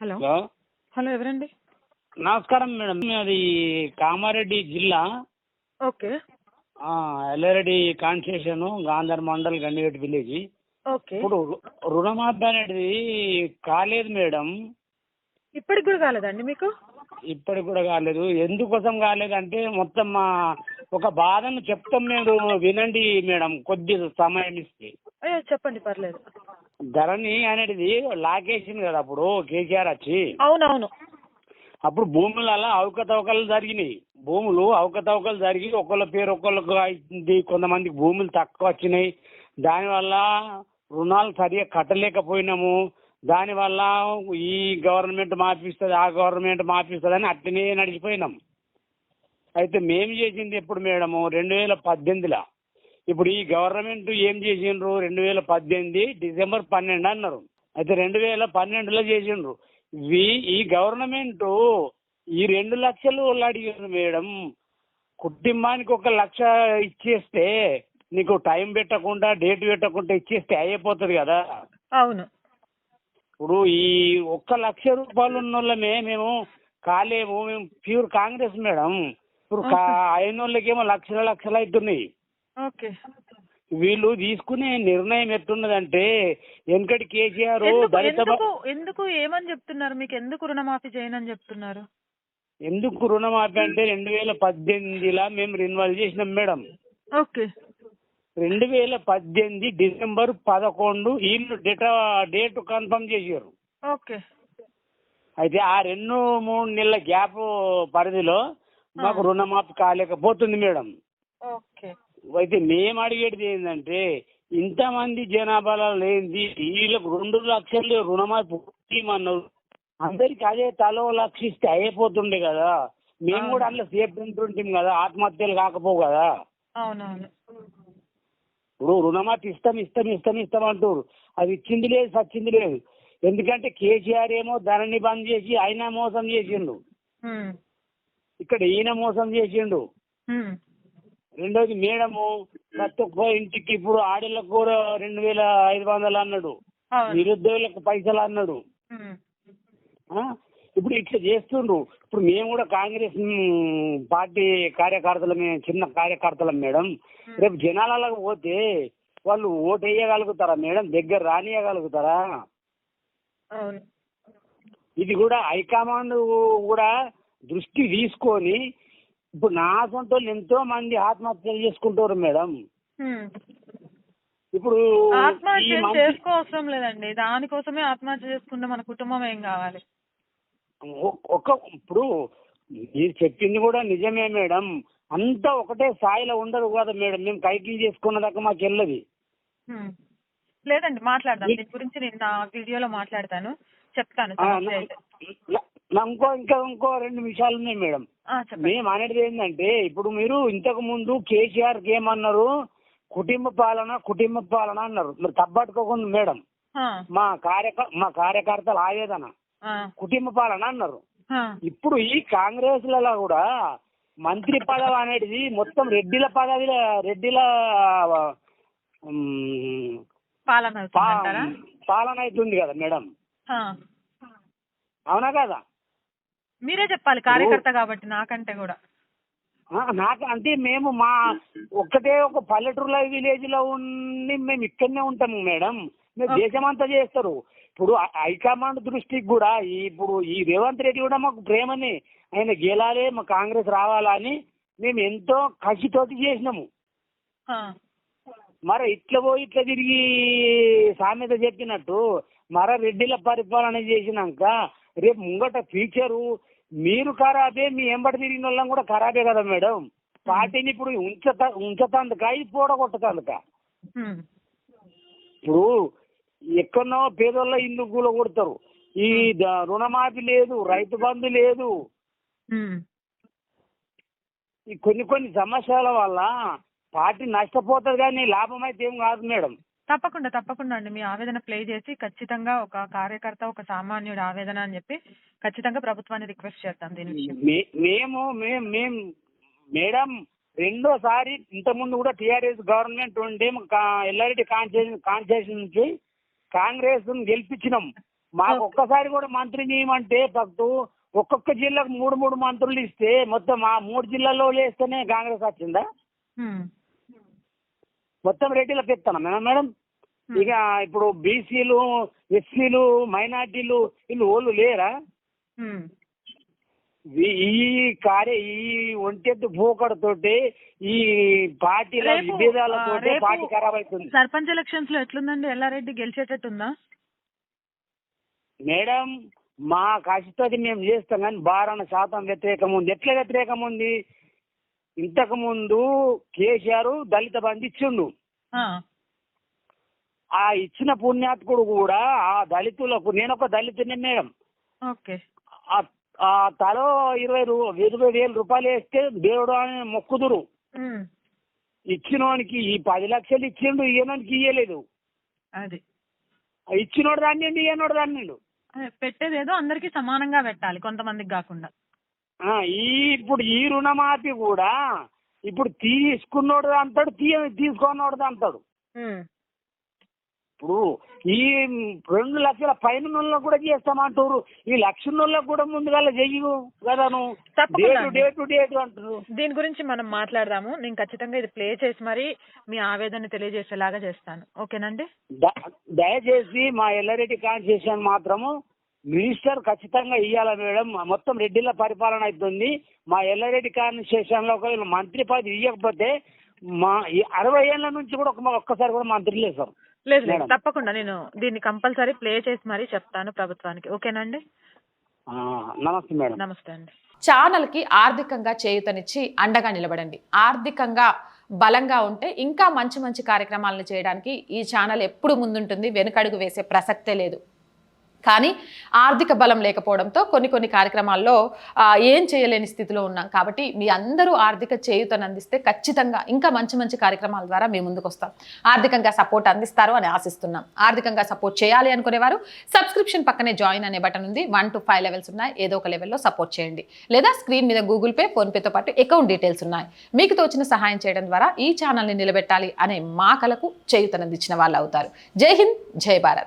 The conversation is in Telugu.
హలో హలో, హలో ఎవరండి? నమస్కారం మేడం. అది కామారెడ్డి జిల్లా okay Yellareddy constituency Gandhar mandal Gandigatti village. Okay. ఇప్పుడు రుణమాఫీ అనేది కాలేదు మేడం. ఇప్పటికి కూడా కాలేదండి మీకు? ఇప్పటికి కూడా కాలేదు. ఎందుకోసం కాలేదంటే మొత్తం మా ఒక బాధను చెప్తాం, మీరు వినండి మేడం, కొద్ది సమయం ఇస్తే. అయ్యో చెప్పండి, పర్లేదు. ధరణి అనేది లాకేసింది కదా అప్పుడు కేసీఆర్ వచ్చి. అవునవును. అప్పుడు భూములలో అవకతవకలు జరిగినాయి. భూములు అవకతవకలు జరిగి ఒకళ్ళ పేరు ఒకళ్ళకు అయింది. కొంతమందికి భూములు తక్కువ వచ్చినాయి. దానివల్ల రుణాలు సరిగా కట్టలేకపోయినాము. దానివల్ల ఈ గవర్నమెంట్ మాపిస్తుంది, ఆ గవర్నమెంట్ మాపిస్తుంది అని అట్లనే నడిచిపోయినాం. అయితే మేము చేసింది ఎప్పుడు మేడము 2018లో. ఇప్పుడు ఈ గవర్నమెంట్ ఏం చేసిండ్రు? 2018 డిసెంబర్ 12 అన్నారు. అయితే 2012లో చేసిండ్రు. ఈ గవర్నమెంట్ ఈ 2 లక్షలు వాళ్ళు అడిగారు మేడం. కుటుంబానికి 1 లక్ష ఇచ్చేస్తే, నీకు టైం పెట్టకుండా డేట్ పెట్టకుండా ఇచ్చేస్తే అయిపోతుంది కదా. అవును. ఇప్పుడు ఈ 1 లక్ష రూపాయలు ఉన్న వాళ్ళమే మేము కాలేము. మేము ప్యూర్ కాంగ్రెస్ మేడం. ఇప్పుడు అయిన వాళ్ళకేమో లక్షలు అవుతున్నాయి. ఓకే. వీళ్ళు తీసుకునే నిర్ణయం ఎట్టున్నదంటే, వెనకటి కేసీఆర్ ఎందుకు ఏమని చెప్తున్నారు? మీకు ఎందుకు రుణమాఫీ చేయనని చెప్తున్నారు? ఎందుకు రుణమాఫీ అంటే 2018లో మేము రెన్యువల్ చేసినాం మేడం. ఓకే. 2018 డిసెంబర్ 11 వీళ్ళు డేట్ కన్ఫర్మ్ చేశారు. ఓకే. అయితే ఆ 2-3 నెలల గ్యాప్ పరిధిలో మాకు రుణమాఫీ కాలేకపోతుంది మేడం. ఓకే. అయితే మేము అడిగేది ఏంటంటే, ఇంతమంది జనాభాలో లేనిది వీళ్ళకు 2 లక్షలు రుణమాఫీ ఇవ్వమన్నారు. అందరికి అదే తలో 1 లక్ష ఇస్తే అయిపోతుండే కదా. మేము కూడా అందులో సేఫ్ ఉంటుంటాం కదా, ఆత్మహత్యలు కాకపోవు కదా. అవునవును. ఇప్పుడు రుణమాఫీ ఇస్తాం అంటారు. అది ఇచ్చింది లేదు, సచ్చింది లేదు. ఎందుకంటే కేసీఆర్ ఏమో ధరని బంద్ చేసి ఆయన మోసం చేసిండు. ఇక్కడ ఈయన మోసం చేసిండు. రెండోది మేడము ప్రతి ఒక్క ఇంటికి ఇప్పుడు ఆడళ్ళకు కూడా 2500 అన్నాడు, నిరుద్యోగులకు పైసలు అన్నాడు. ఇప్పుడు ఇట్లా చేస్తుండ్రు. ఇప్పుడు మేము కూడా కాంగ్రెస్ పార్టీ కార్యకర్తలమే, చిన్న కార్యకర్తలం మేడం. రేపు జనాలకు పోతే వాళ్ళు ఓటు వేయగలుగుతారా మేడం? దగ్గర రానియగలుగుతారా? ఇది కూడా హైకమాండ్ కూడా దృష్టి తీసుకొని, ఇప్పుడు నా సొంత వాళ్ళు ఎంతో మంది ఆత్మహత్యలు చేసుకుంటారు మేడం. ఇప్పుడు ఆత్మహత్య చేసుకోవసరం లేదండి, దానికోసమే ఆత్మహత్య చేసుకుంటే మన కుటుంబం ఏం కావాలి? ఇప్పుడు మీరు చెప్పింది కూడా నిజమే మేడం. అంతా ఒకటే స్థాయిలో ఉండదు కదా మేడం. మేము కైకిల్ చేసుకున్న దాకా మాకు వెళ్ళదు. లేదండి, మాట్లాడదాం దీని గురించి. నేను నా వీడియోలో మాట్లాడతాను, చెప్తాను. ఇంకో 2 విషయాలు ఉన్నాయి మేడం. మేము అనేది ఏంటంటే, ఇప్పుడు మీరు ఇంతకు ముందు కేసీఆర్కి ఏమన్నారు? కుటుంబ పాలన అన్నారు. మీరు తప్పట్టుకోకుండా మేడం, మా కార్యకర్తల ఆవేదన కుటుంబ పాలన అన్నారు. ఇప్పుడు ఈ కాంగ్రెస్ లలో కూడా మంత్రి పదవి అనేది మొత్తం రెడ్డిల పాలన అవుతుంది కదా మేడం. అవునా కదా? మీరే చెప్పాలి, కార్యకర్త కాబట్టి. నాకంటే కూడా అంటే మేము మా ఒక్కటే ఒక పల్లెటూరులో విలేజ్ లో ఉండి మేము ఇక్కడనే ఉంటాము మేడం. మేము దేశమంతా చేస్తారు. ఇప్పుడు హైకమాండ్ దృష్టికి కూడా ఇప్పుడు ఈ రేవంత్ రెడ్డి కూడా మాకు ప్రేమని, ఆయన గెలాలి, మా కాంగ్రెస్ రావాలని మేము ఎంతో కసితోటి చేసినాము. మరి ఇట్లా పోయి ఇట్లా తిరిగి సామెత చెప్పినట్టు రెడ్డిల పరిపాలన చేసినాక రేపు ముంగట ఫ్యూచరు మీరు ఖరాబే, మీ ఎంబడి తిరిగిన వాళ్ళం కూడా ఖరాబే కదా మేడం. పార్టీని ఇప్పుడు ఉంచతందుక ఇది పోడగొట్టతందుక? ఇప్పుడు ఎక్కడో పేదోళ్ళ ఇల్లు కూల కొడతారు. ఈ రుణమాఫీ లేదు, రైతు బంధు లేదు. ఈ కొన్ని సమస్యల వల్ల పార్టీ నష్టపోతుంది, కానీ లాభం అయితే ఏం కాదు మేడం. తప్పకుండా అండి, మీ ఆవేదన ప్లే చేసి ఖచ్చితంగా ఒక కార్యకర్త, ఒక సామాన్యుడి ఆవేదన అని చెప్పి ఖచ్చితంగా ప్రభుత్వాన్ని రిక్వెస్ట్ చేస్తాం దీని విషయం. మేము మేడం రెండోసారి ఇంతకుముందు కూడా టీఆర్ఎస్ గవర్నమెంట్ ఉండే ఎల్లారెడ్డి కాన్స్టిట్యూషన్ నుంచి కాంగ్రెస్ గెలిపించినాం. మాకు ఒక్కసారి కూడా మంత్రి నియమంటే ఫక్తు ఒక్కొక్క జిల్లాకు 3 మంత్రులు ఇస్తే మొత్తం ఆ 3 జిల్లాల్లో వేస్తేనే కాంగ్రెస్ వచ్చిందా? మొత్తం రెడ్డిలకు ఇస్తాను మేడం. ఇక ఇప్పుడు బీసీలు, ఎస్సీలు, మైనార్టీలు వీళ్ళు ఓళ్ళు లేరా? ఈ ఒంటెత్తు పోకడతోటి ఈ పార్టీల విభేదాలతో పార్టీ ఖరాబ్ అవుతుంది. సర్పంచ్ ఎలక్షన్స్ లో ఎట్లుందండి? ఎల్లారెడ్డి గెలిచేటట్టుందా మేడం? మా కష్టది మేము చేస్తాం కానీ 12% వ్యతిరేకం ఉంది. ఎట్లా వ్యతిరేకం ఉంది? ఇంతకు ముందు కేసీఆర్ దళిత బంధు ఇచ్చిండు. ఆ ఇచ్చిన పుణ్యాత్కుడు కూడా ఆ దళితులకు, నేను ఒక దళితునే మేడం, ఆ తలో 20,000 రూపాయలు వేస్తే దేవుడు అని మొక్కుదురు. ఇచ్చినోనికి ఈ 10 లక్షలు ఇచ్చిండు, ఇయ్యనోనికి ఇయ్యలేదు. అది ఇచ్చినోడు దాన్ని ఇయ్యనోడు దాన్ని పెట్టేదేదో అందరికి సమానంగా పెట్టాలి, కొంతమందికి కాకుండా. ఇప్పుడు ఈ రుణమాఫీ కూడా ఇప్పుడు తీసుకున్నోడు అంటాడు, తీసుకున్నోడు అంటాడు. ఇప్పుడు ఈ 2 లక్షల పైన కూడా చేస్తామంటారు, ఈ 1,00,000 కూడా ముందుగా చెయ్యు కదా నువ్వు డేట్ అంటారు. దీని గురించి మనం మాట్లాడదాము. నేను ఖచ్చితంగా ఇది ప్లే చేసి మరి మీ ఆవేదన తెలియజేసేలాగా చేస్తాను. ఓకేనండి? దయచేసి మా ఎల్లారెడ్డి కాన్స్టిట్యూషన్ మాత్రము మినిస్టర్ ఖచ్చితంగా ఇయ్యాల మేడం. మొత్తం రెడ్డిల పరిపాలన అవుతుంది. మా ఎల్లారెడ్డి కాన్స్టిట్యూషన్ లో ఒకవేళ మంత్రి పదవి ఇవ్వకపోతే మా 60 ఏళ్ల నుంచి కూడా ఒక్కసారి కూడా మంత్రి లేదు సార్. లేదు, తప్పకుండా నేను దీన్ని కంపల్సరీ ప్లే చేసి మరీ చెప్తాను ప్రభుత్వానికి. ఓకేనండి? నమస్తే మేడం. నమస్తే అండి. ఛానల్ కి ఆర్థికంగా చేయూతనిచ్చి అండగా నిలబడండి. ఆర్థికంగా బలంగా ఉంటే ఇంకా మంచి మంచి కార్యక్రమాలను చేయడానికి ఈ ఛానల్ ఎప్పుడు ముందుంటుంది, వెనుకడుగు వేసే ప్రసక్తే లేదు. కానీ ఆర్థిక బలం లేకపోవడంతో కొన్ని కార్యక్రమాల్లో ఏం చేయలేని స్థితిలో ఉన్నాం. కాబట్టి మీ అందరూ ఆర్థిక చేయూతను అందిస్తే ఖచ్చితంగా ఇంకా మంచి కార్యక్రమాల ద్వారా మేము ముందుకు వస్తాం. ఆర్థికంగా సపోర్ట్ అందిస్తారు అని ఆశిస్తున్నాం. ఆర్థికంగా సపోర్ట్ చేయాలి అనుకునేవారు సబ్స్క్రిప్షన్ పక్కనే జాయిన్ అనే బటన్ ఉంది. 1 to 5 లెవెల్స్ ఉన్నాయి. ఏదో ఒక లెవెల్లో సపోర్ట్ చేయండి. లేదా స్క్రీన్ మీద గూగుల్ పే, ఫోన్పేతో పాటు అకౌంట్ డీటెయిల్స్ ఉన్నాయి. మీకు తోచిన సహాయం చేయడం ద్వారా ఈ ఛానల్ని నిలబెట్టాలి అనే మా కలకు చేయూతనందించిన వాళ్ళు అవుతారు. జై హింద్, జై భారత్.